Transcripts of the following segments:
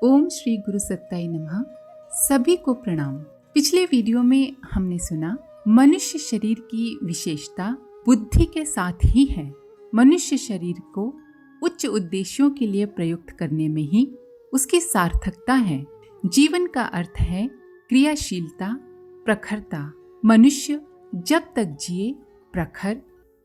ओम श्री गुरु सत्ताई नमः। सभी को प्रणाम। पिछले वीडियो में हमने सुना मनुष्य शरीर की विशेषता बुद्धि के साथ ही है। मनुष्य शरीर को उच्च उद्देश्यों के लिए प्रयुक्त करने में ही उसकी सार्थकता है। जीवन का अर्थ है क्रियाशीलता, प्रखरता। मनुष्य जब तक जिए प्रखर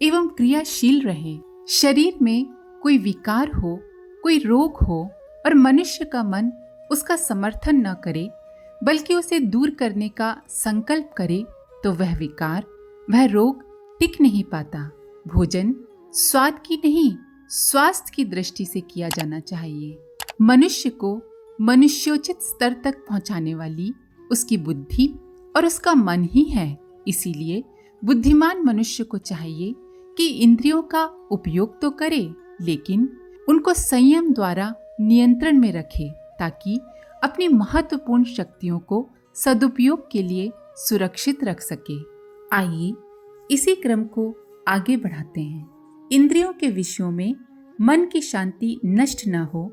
एवं क्रियाशील रहे। शरीर में कोई विकार हो, कोई रोग हो और मनुष्य का मन उसका समर्थन न करे बल्कि उसे दूर करने का संकल्प करे तो वह विकार, वह रोग टिक नहीं पाता। भोजन स्वाद की नहीं, स्वास्थ्य की दृष्टि से किया जाना चाहिए। मनुष्य को मनुष्योचित स्तर तक पहुंचाने वाली उसकी बुद्धि और उसका मन ही है। इसीलिए बुद्धिमान मनुष्य को चाहिए कि इंद्रियों का उपयोग तो करे, लेकिन उनको संयम द्वारा नियंत्रण में रखे ताकि अपनी महत्वपूर्ण शक्तियों को सदुपयोग के लिए सुरक्षित रख सके। आइए इसी क्रम को आगे बढ़ाते हैं। इंद्रियों के विषयों में मन की शांति नष्ट न हो,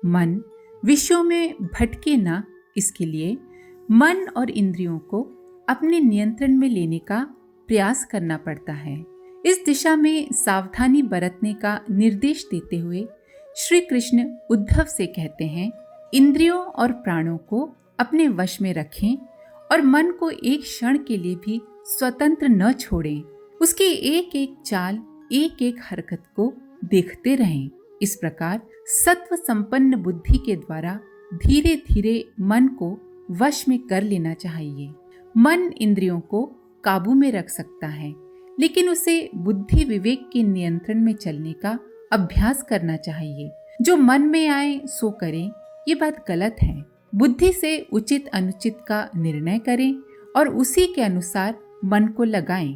मन विषयों में भटके न, इसके लिए मन और इंद्रियों को अपने नियंत्रण में लेने का प्रयास करना पड़ता है। इस दिशा में सावधानी बरतने का निर्देश देते हुए श्री कृष्ण उद्धव से कहते हैं, इंद्रियों और प्राणों को अपने वश में रखें और मन को एक क्षण के लिए भी स्वतंत्र न छोड़ें। उसकी एक एक चाल, एक एक हरकत को देखते रहें। इस प्रकार सत्व संपन्न बुद्धि के द्वारा धीरे धीरे मन को वश में कर लेना चाहिए। मन इंद्रियों को काबू में रख सकता है, लेकिन उसे बुद्धि विवेक के नियंत्रण में चलने का अभ्यास करना चाहिए। जो मन में आए सो करें, ये बात गलत है। बुद्धि से उचित अनुचित का निर्णय करें और उसी के अनुसार मन को लगाएं।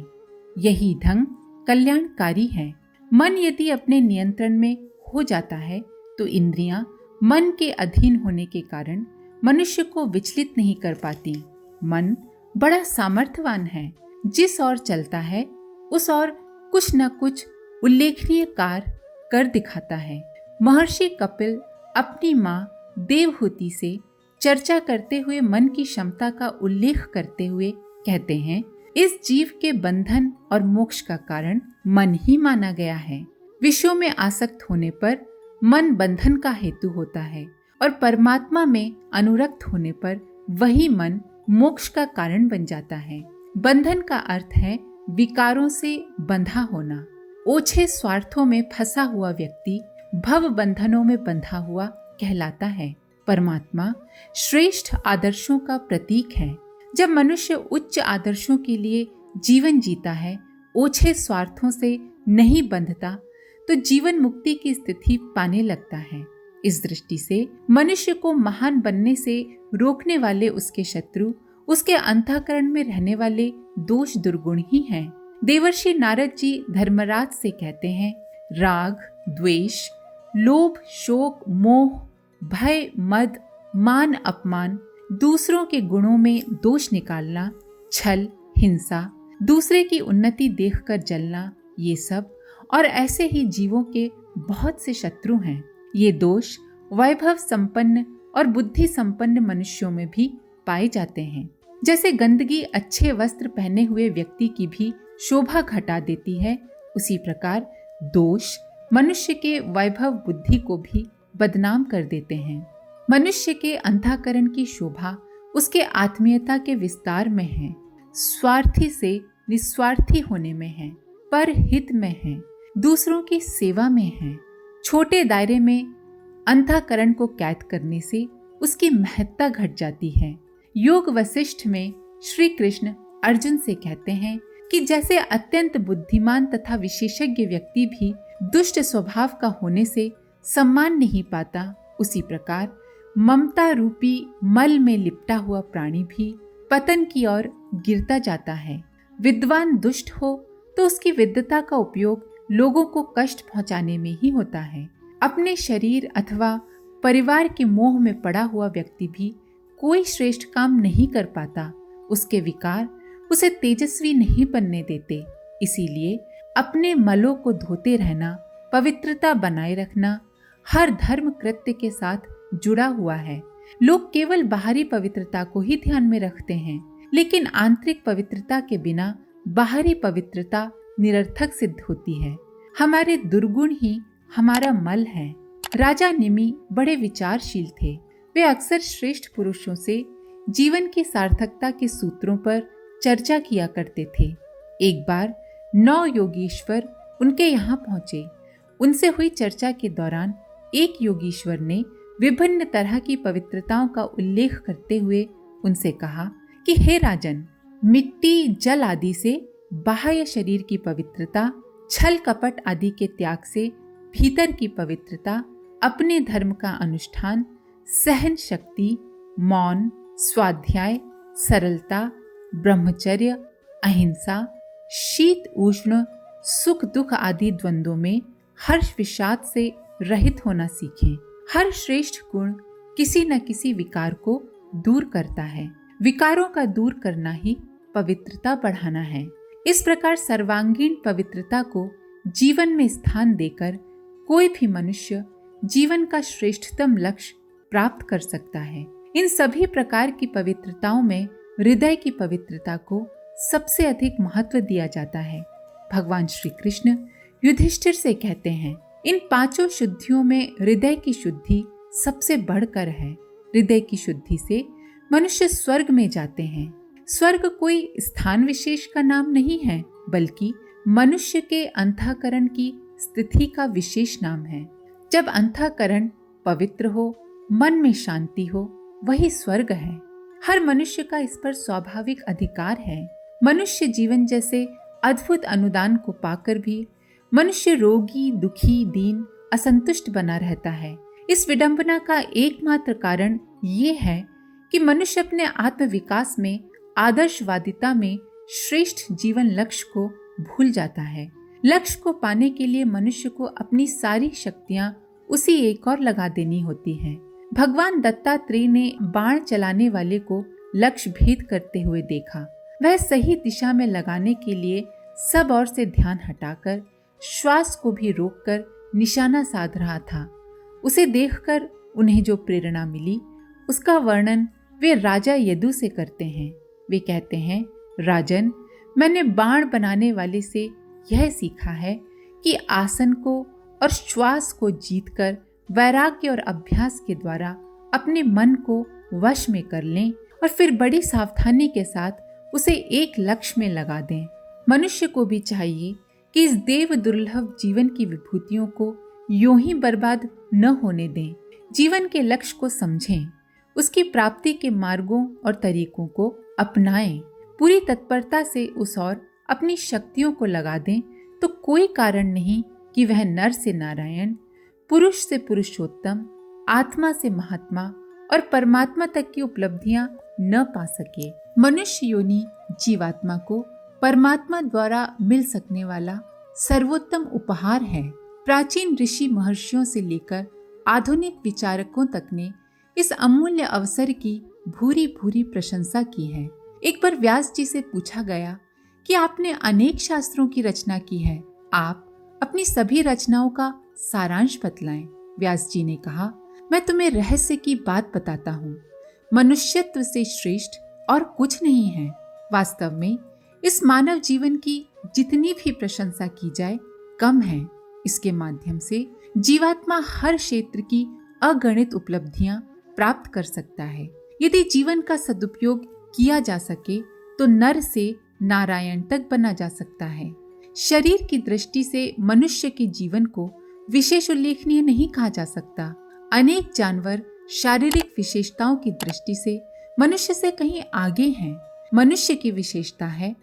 यही ढंग कल्याणकारी है। मन यदि अपने नियंत्रण में हो जाता है तो इंद्रियां मन के अधीन होने के कारण मनुष्य को विचलित नहीं कर पाती। मन बड़ा सामर्थ्यवान है, जिस ओर चलता है उस ओर कुछ न कुछ उल्लेखनीय कार्य कर दिखाता है। महर्षि कपिल अपनी माँ देवहूति से चर्चा करते हुए मन की क्षमता का उल्लेख करते हुए कहते हैं, इस जीव के बंधन और मोक्ष का कारण मन ही माना गया है। विषयों में आसक्त होने पर मन बंधन का हेतु होता है और परमात्मा में अनुरक्त होने पर वही मन मोक्ष का कारण बन जाता है। बंधन का अर्थ है विकारों से बंधा होना। ओछे स्वार्थों में फंसा हुआ व्यक्ति भव बंधनों में बंधा हुआ कहलाता है। परमात्मा श्रेष्ठ आदर्शों का प्रतीक है। जब मनुष्य उच्च आदर्शों के लिए जीवन जीता है, ओछे स्वार्थों से नहीं बंधता, तो जीवन मुक्ति की स्थिति पाने लगता है। इस दृष्टि से मनुष्य को महान बनने से रोकने वाले उसके शत्रु उसके अंतःकरण में रहने वाले दोष दुर्गुण ही हैं। देवर्षि नारद जी धर्मराज से कहते हैं, राग, द्वेष, लोभ, शोक, मोह, भय, मद, मान, अपमान, दूसरों के गुणों में दोष निकालना, छल, हिंसा, दूसरे की उन्नति देखकर जलना, ये सब और ऐसे ही जीवों के बहुत से शत्रु हैं। ये दोष वैभव संपन्न और बुद्धि संपन्न मनुष्यों में भी पाए जाते हैं। जैसे गंदगी अच्छे वस्त्र पहने हुए व्यक्ति की भी शोभा घटा देती है, उसी प्रकार दोष मनुष्य के वैभव बुद्धि को भी बदनाम कर देते हैं। मनुष्य के अंतःकरण की शोभा उसके आत्मीयता के विस्तार में है, स्वार्थी से निस्वार्थी होने में है, परहित में है, दूसरों की सेवा में है। छोटे दायरे में अंतःकरण को कैद करने से उसकी महत्ता घट जाती है। योग वशिष्ठ में श्री कृष्ण अर्जुन से कहते हैं कि जैसे अत्यंत बुद्धिमान तथा विशेषज्ञ व्यक्ति भी दुष्ट स्वभाव का होने से सम्मान नहीं पाता, उसी प्रकार ममता रूपी मल में लिपटा हुआ प्राणी भी पतन की ओर गिरता जाता है। विद्वान दुष्ट हो तो उसकी विद्वता का उपयोग लोगों को कष्ट पहुंचाने में ही होता है। अपने शरीर अथवा परिवार के मोह में पड़ा हुआ व्यक्ति भी कोई श्रेष्ठ काम नहीं कर पाता। उसके विकार उसे तेजस्वी नहीं बनने देते। इसीलिए अपने मलों को धोते रहना, पवित्रता बनाए रखना हर धर्म कृत्य के साथ जुड़ा हुआ है। लोग केवल बाहरी पवित्रता को ही ध्यान में रखते हैं, लेकिन आंतरिक पवित्रता के बिना बाहरी पवित्रता निरर्थक सिद्ध होती है। हमारे दुर्गुण ही हमारा मल है। राजा निमि बड़े विचारशील थे। वे अक्सर श्रेष्ठ पुरुषों से जीवन की सार्थकता के सूत्रों पर चर्चा किया करते थे। एक बार 9 योगीश्वर उनके यहाँ पहुंचे। उनसे हुई चर्चा के दौरान एक योगीश्वर ने विभिन्न तरह की पवित्रताओं का उल्लेख करते हुए उनसे कहा कि हे राजन, मिट्टी, जल आदि से बाह्य शरीर की पवित्रता, छल कपट आदि के त्याग से भीतर की पवित्रता, अपने धर्म का अनुष्ठान, सहन शक्ति, मौन, स्वाध्याय, सरलता, ब्रह्मचर्य, अहिंसा, शीत उष्ण, सुख दुख आदि द्वंद्वों में हर्ष विषाद से रहित होना सीखें। हर श्रेष्ठ गुण किसी न किसी विकार को दूर करता है। विकारों का दूर करना ही पवित्रता बढ़ाना है। इस प्रकार सर्वांगीण पवित्रता को जीवन में स्थान देकर कोई भी मनुष्य जीवन का श्रेष्ठतम लक्ष्य प्राप्त कर सकता है। इन सभी प्रकार की पवित्रताओं में हृदय की पवित्रता को सबसे अधिक महत्व दिया जाता है। भगवान श्री कृष्ण युधिष्ठिर से कहते हैं, इन 5 शुद्धियों में हृदय की शुद्धि सबसे बढ़कर है। हृदय की शुद्धि से मनुष्य स्वर्ग में जाते हैं। स्वर्ग कोई स्थान विशेष का नाम नहीं है, बल्कि मनुष्य के अंतःकरण की स्थिति का विशेष नाम है। जब अंतःकरण पवित्र हो, मन में शांति हो, वही स्वर्ग है। हर मनुष्य का इस पर स्वाभाविक अधिकार है। मनुष्य जीवन जैसे अद्भुत अनुदान को पाकर भी मनुष्य रोगी, दुखी, दीन, असंतुष्ट बना रहता है। इस विडंबना का एकमात्र कारण ये है कि मनुष्य अपने आत्म विकास में, आदर्शवादिता में श्रेष्ठ जीवन लक्ष्य को भूल जाता है। लक्ष्य को पाने के लिए मनुष्य को अपनी सारी शक्तियां उसी एक और लगा देनी होती हैं। भगवान दत्तात्रेय ने बाण चलाने वाले को लक्ष्य भेद करते हुए देखा। वह सही दिशा में लगाने के लिए सब ओर से ध्यान हटाकर, श्वास को भी रोककर निशाना साध रहा था। उसे देखकर उन्हें जो प्रेरणा मिली, उसका वर्णन वे राजा यदु से करते हैं। वे कहते हैं, राजन, मैंने बाण बनाने वाले से यह सीखा है कि आसन को और श्वास को जीतकर वैराग्य और अभ्यास के द्वारा अपने मन को वश में कर लें और फिर बड़ी सावधानी के साथ उसे एक लक्ष्य में लगा दें। मनुष्य को भी चाहिए कि इस देव दुर्लभ जीवन की विभूतियों को यूं ही बर्बाद न होने दें। जीवन के लक्ष्य को समझें, उसकी प्राप्ति के मार्गों और तरीकों को अपनाएं, पूरी तत्परता से उस ओर अपनी शक्तियों को लगा दें, तो कोई कारण नहीं कि वह नर से नारायण, पुरुष से पुरुषोत्तम, आत्मा से महात्मा और परमात्मा तक की उपलब्धियां न पा सके। मनुष्य योनि जीवात्मा को परमात्मा द्वारा मिल सकने वाला सर्वोत्तम उपहार है। प्राचीन ऋषि महर्षियों से लेकर आधुनिक विचारकों तक ने इस अमूल्य अवसर की भूरी भूरी प्रशंसा की है। एक बार व्यास जी से पूछा गया कि आपने अनेक शास्त्रों की रचना की है, आप अपनी सभी रचनाओं का सारांश बतलाएं। व्यास जी ने कहा, मैं तुम्हें रहस्य की बात बताता हूँ। मनुष्यत्व से श्रेष्ठ और कुछ नहीं है। वास्तव में इस मानव जीवन की जितनी भी प्रशंसा की जाए कम है। इसके माध्यम से जीवात्मा हर क्षेत्र की अगणित उपलब्धियां प्राप्त कर सकता है। यदि जीवन का सदुपयोग किया जा सके तो नर से नारायण तक बना जा सकता है। शरीर की दृष्टि से मनुष्य के जीवन को विशेष उल्लेखनीय नहीं कहा जा सकता। अनेक जानवर शारीरिक विशेषताओं की दृष्टि से मनुष्य से कहीं आगे हैं। मनुष्य की विशेषता है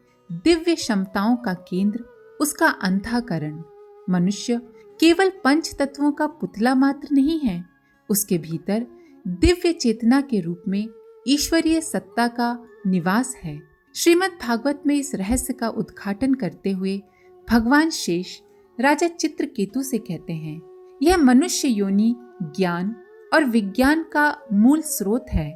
दिव्य क्षमताओं का केंद्र, उसका अंतःकरण। मनुष्य केवल 5 तत्वों का पुतला मात्र नहीं है, उसके भीतर दिव्य चेतना के रूप में ईश्वरीय सत्ता का निवास है। श्रीमद् भागवत में इस रहस्य का उद्घाटन करते हुए भगवान शेष राजा चित्रकेतु से कहते हैं, यह मनुष्य योनि ज्ञान और विज्ञान का मूल स्रोत है।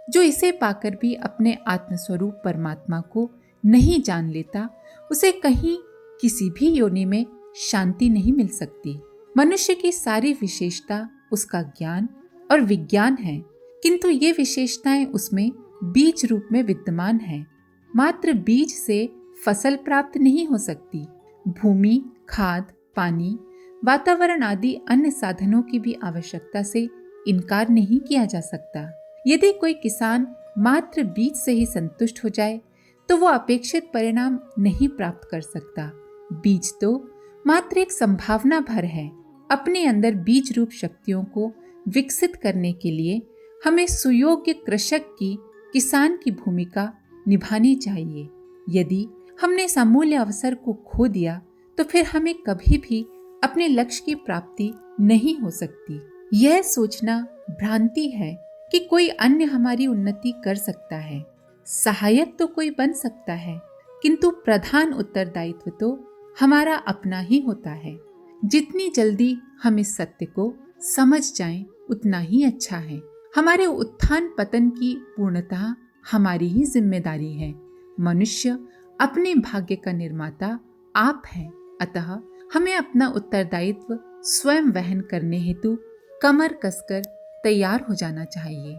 जो इसे पाकर भी अपने आत्मस्वरूप परमात्मा को नहीं जान लेता, उसे कहीं किसी भी योनि में शांति नहीं मिल सकती। मनुष्य की सारी विशेषता उसका ज्ञान और विज्ञान है। किंतु ये विशेषताएं उसमें बीज रूप में विद्यमान है। मात्र बीज से फसल प्राप्त नहीं हो सकती। भूमि, खाद, पानी, वातावरण आदि अन्य साधनों की भी आवश्यकता से इनकार नहीं किया जा सकता। यदि कोई किसान मात्र बीज से ही संतुष्ट हो जाए तो वो अपेक्षित परिणाम नहीं प्राप्त कर सकता। बीज तो मात्र एक संभावना भर है। अपने अंदर बीज रूप शक्तियों को विकसित करने के लिए हमें सुयोग्य कृषक की, किसान की भूमिका निभानी चाहिए। यदि हमने इस अमूल्य अवसर को खो दिया तो फिर हमें कभी भी अपने लक्ष्य की प्राप्ति नहीं हो सकती। यह सोचना भ्रांति है कि कोई अन्य हमारी उन्नति कर सकता है। सहायक तो कोई बन सकता है, किंतु प्रधान उत्तरदायित्व तो हमारा अपना ही होता है। जितनी जल्दी हम इस सत्य को समझ जाएं, उतना ही अच्छा है। हमारे उत्थान पतन की पूर्णतः हमारी ही जिम्मेदारी है। मनुष्य अपने भाग्य का निर्माता आप हैं, अतः हमें अपना उत्तरदायित्व स्वयं वहन करने हेतु कमर कसकर तैयार हो जाना चाहिए।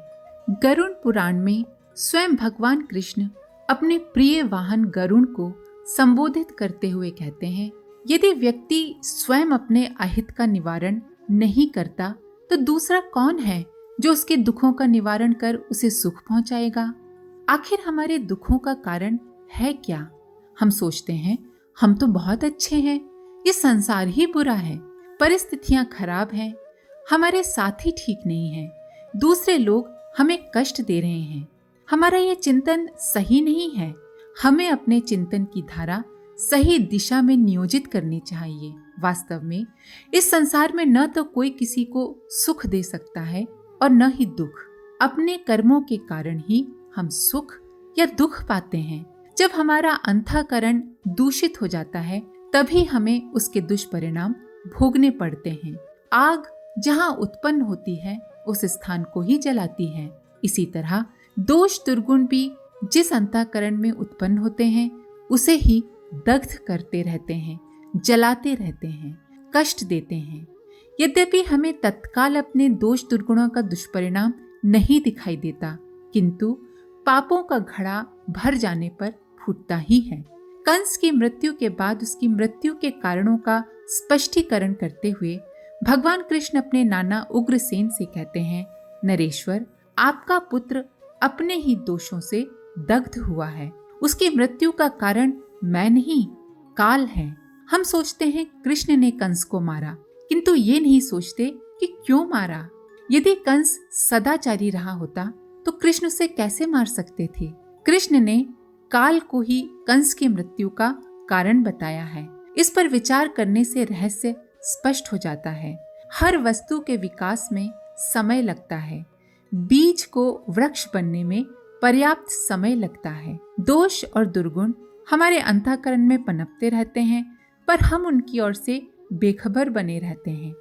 गरुड़ पुराण में स्वयं भगवान कृष्ण अपने प्रिय वाहन गरुड़ को संबोधित करते हुए कहते हैं, यदि व्यक्ति स्वयं अपने अहित का निवारण नहीं करता तो दूसरा कौन है जो उसके दुखों का निवारण कर उसे सुख पहुंचाएगा। आखिर हमारे दुखों का कारण है क्या? हम सोचते हैं हम तो बहुत अच्छे हैं, ये संसार ही बुरा है, परिस्थितियां खराब हैं, हमारे साथी ठीक नहीं हैं, दूसरे लोग हमें कष्ट दे रहे हैं, हमारा ये चिंतन सही नहीं है। हमें अपने चिंतन की धारा सही दिशा में नियोजित करनी चाहिए। वास्तव में इस संसार में न तो कोई किसी को सुख दे सकता है और न ही दुख। अपने कर्मों के कारण ही हम सुख या दुख पाते हैं। जब हमारा अंतःकरण दूषित हो जाता है तभी हमें उसके दुष्परिणाम भोगने पड़ते हैं। आग जहाँ उत्पन्न होती है उस स्थान को ही जलाती है। इसी तरह दोष दुर्गुण भी जिस अंतःकरण में उत्पन्न होते हैं उसे ही दग्ध करते रहते हैं, जलाते रहते हैं, कष्ट देते हैं। यद्यपि हमें तत्काल अपने दोष दुर्गुणों का दुष्परिणाम नहीं दिखाई देता, किंतु पापों का घड़ा भर जाने पर फूटता ही है। कंस की मृत्यु के बाद उसकी मृत्यु के कारणों का स्पष्टीकरण करते हुए भगवान कृष्ण अपने नाना उग्रसेन से कहते हैं, नरेश्वर, आपका पुत्र अपने ही दोषों से दग्ध हुआ है। उसकी मृत्यु का कारण मैं नहीं, काल है। हम सोचते हैं कृष्ण ने कंस को मारा, किंतु ये नहीं सोचते कि क्यों मारा। यदि कंस सदाचारी रहा होता तो कृष्ण उसे कैसे मार सकते थे। कृष्ण ने काल को ही कंस की मृत्यु का कारण बताया है। इस पर विचार करने से रहस्य स्पष्ट हो जाता है। हर वस्तु के विकास में समय लगता है। बीज को वृक्ष बनने में पर्याप्त समय लगता है। दोष और दुर्गुण हमारे अंतःकरण में पनपते रहते हैं, पर हम उनकी ओर से बेखबर बने रहते हैं।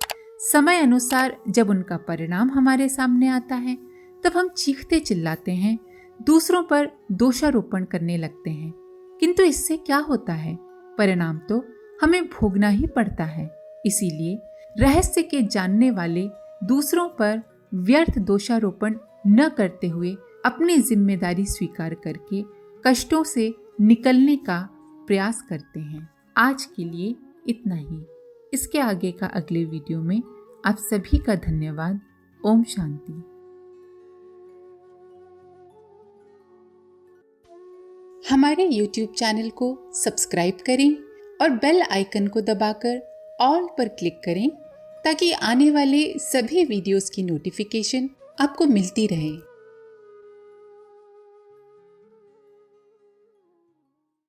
समय अनुसार जब उनका परिणाम हमारे सामने आता है तब हम चीखते चिल्लाते हैं, दूसरों पर दोषारोपण करने लगते हैं। किंतु इससे क्या होता है? परिणाम तो हमें भोगना ही पड़ता है। इसीलिए रहस्य के जानने वाले दूसरों पर व्यर्थ दोषारोपण न करते हुए अपनी जिम्मेदारी स्वीकार करके कष्टों से निकलने का प्रयास करते हैं। आज के लिए इतना ही। इसके आगे का अगले वीडियो में आप सभी का धन्यवाद। ओम शांति। हमारे YouTube चैनल को सब्सक्राइब करें और बेल आइकन को दबाकर ऑल पर क्लिक करें ताकि आने वाले सभी वीडियोस की नोटिफिकेशन आपको मिलती रहे।